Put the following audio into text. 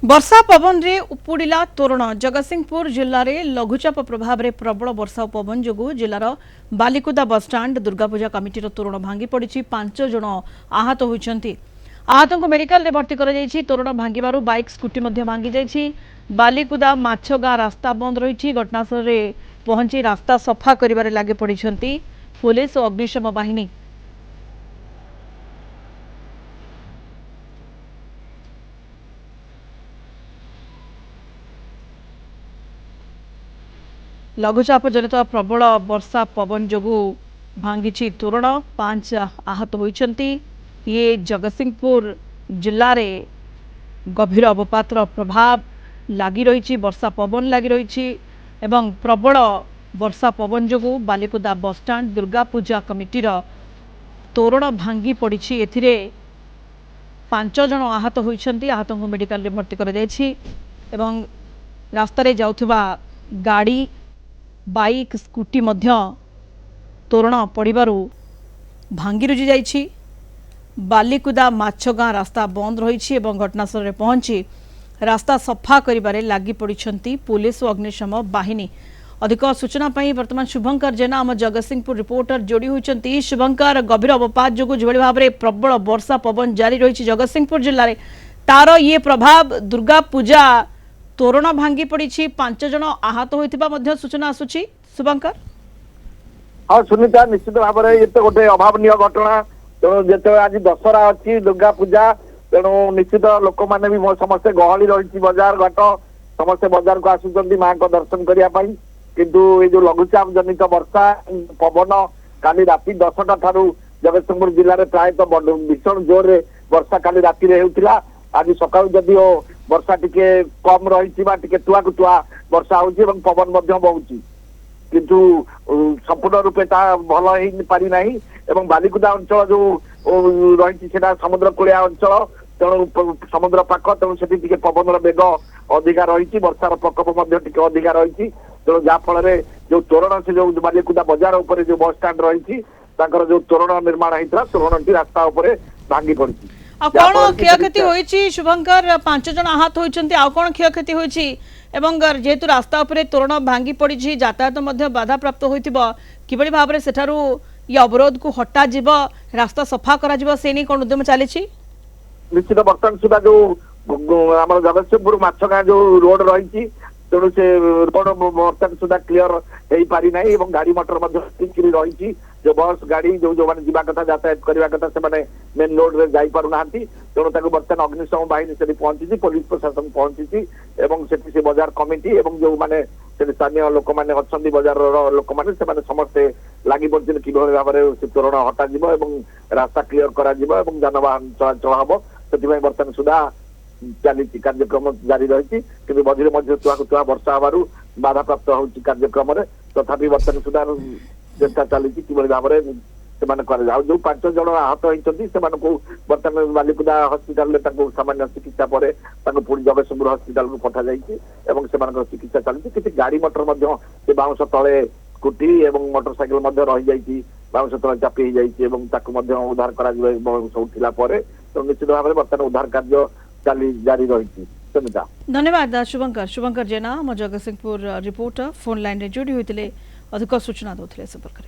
वर्षा पवन रे उपुड़िला तोरण जगतसिंहपुर जिले में लघुचाप प्रभाव में प्रबल वर्षा पवन जो जिलार बालिकुदा बसस्टाण्ड दुर्गापूजा कमिटी तोरण भांगी पड़ी 5 जन आहत होती आहत को मेडिकल रे भर्ती कर तोरण भांगार बाइक स्कूटी भांगी जाइए बालिकुदा माछगाँ रास्ता बंद रही घटनास्थल में पहुंची रास्ता सफा कर लगे पड़ी पुलिस और अग्निशम बाहिनी। लघुचाप जनित प्रबल वर्षा पवन जो भांगी तोरण 5 आहत होती। ये जगतसिंहपुर जिले में गभीर अवपात प्रभाव लगी रही वर्षा पवन लगी रही एवं प्रबल वर्षा पवन जो बालिकुदा बसस्टाण्ड दुर्गापूजा कमिटीर तोरण भांगी पड़ी 5 जन आहत होती आहत को मेडिकल रे भर्ती कर रास्तार जाउथबा गाड़ी बाइक स्कूटी मध्य तोरण पड़ू भांगी रुजी जाइछि। बालिकुदा माछगाँ रास्ता बंद रही घटनास्थल में पहुंची रास्ता सफा करिबारे लागी पड़ी पुलिस और अग्निशम बाहिनी। अधिक सूचना पाई वर्तमान शुभंकर जेना आम जगतसिंहपुर रिपोर्टर जोड़ी होती। शुभंकर गभीर अवपात जो भाव में प्रबल वर्षा पवन जारी रही जगतसिंहपुर जिले में तार ये प्रभाव दुर्गा पूजा तोरण भांगी पड़ी 5 जन आहत होता सूचना आसुची शुभंकर। हाँ सुनीता निश्चित भाव में ये तो गोटे अभावन घटना तेणु जो आज दशहरा अच्छी दुर्गा पूजा तेणु निश्चित लोक मैंने भी समस्ते गहली रही बजार घाट समस्ते बजार को आसुच्च माँ को दर्शन करने किंतु ये जो लघुचाप जनित वर्षा पवन काली राति 10टा ठारू जगतसिंहपुर जिले में प्रायतः भीषण जोर रे वर्षा काली राति रे होउथिला। आज सकाळु जदि वर्षा टिके कम रही टुआ कुटुआ वर्षा होउछि एवं पवन मध्य बहुछि किंतु संपूर्ण रूपे ता भल हो पारि नाही एवं बालिकुदा अंचल जो रही समुद्र कूलिया अंचल तेणु समुद्र पाख तेणु से पवन बेग अधिका रही वर्षार प्रकोप अधिका रही तेणु जहाँफल जो तोरण से जो बालिकुदा बजार उपर जो बस स्टाण्ड रही जो तोरण निर्माण होता तोरण टी रास्ता उपर भांगी पड़ी। कौन क्षयक्षति होइछि शुभंकर 5 जन आहत होइछन्ति आ कौन क्षयक्षति होइछि एवं जेहेतु रास्ता उपर तोरण भांगी पड़ी यातायात मध्य बाधा प्राप्त होइतिबो किबळी भाबरे सेठारु ये अवरोध को हटा जीव रास्ता सफा करा जीव से नहीं कौन उद्यम चली? निश्चित बर्तमान सुधा जो आम जगतसिंहपुर माछगाँ जो रोड रही तेणु से रोड बर्तमान सुधा क्लीयर हो पारि ना गाड़ी मोटर रही जो बस गाड़ी जो जो मैंने जीवा कथा यातायात करने कथा से मेन रोड रे जाई पारु नाहंती तेणु बर्तमान अग्निशम बाहिनी से पहुंची पुलिस प्रशासन पहुंची से बजार कमिटी जो मैंने स्थानीय लोक मैंने अच्छा बजार लोक मैंने समस्ते लगी पड़ते कि भाव में तोरण हटाଯିव रास्ता क्लीयर कर जानवाहन चलाचल हम से बर्तमान सुधा चली कार्यक्रम जारी रही कि मझे मझे तुआ वर्षा हबार बाधा प्राप्त हो कार्यक्रम तथापि बर्तमान सुधा चेष्टा चली कि भाव में जो 5 जन आहत होती बर्तमान बालिकुदा हस्पिटाल सामान्य चिकित्सा पर पुणी जगतसिंहपुर हस्पिटाल को पठा जाइए चिकित्सा चलती किसी गाड़ी मोटर बाउंश तले स्कूटी और मोटरसाइकेल रही जाइए बाउंश तले चापी जाइए उद्धार कर तो निश्चित भाव में बर्तमान उद्धार कार्य जारी रही। धन्यवाद शुभंकर जेना जगतसिंहपुर रिपोर्टर फोन लाइन रे जोड़ी होते अधिक सूचना दौले संपर्क।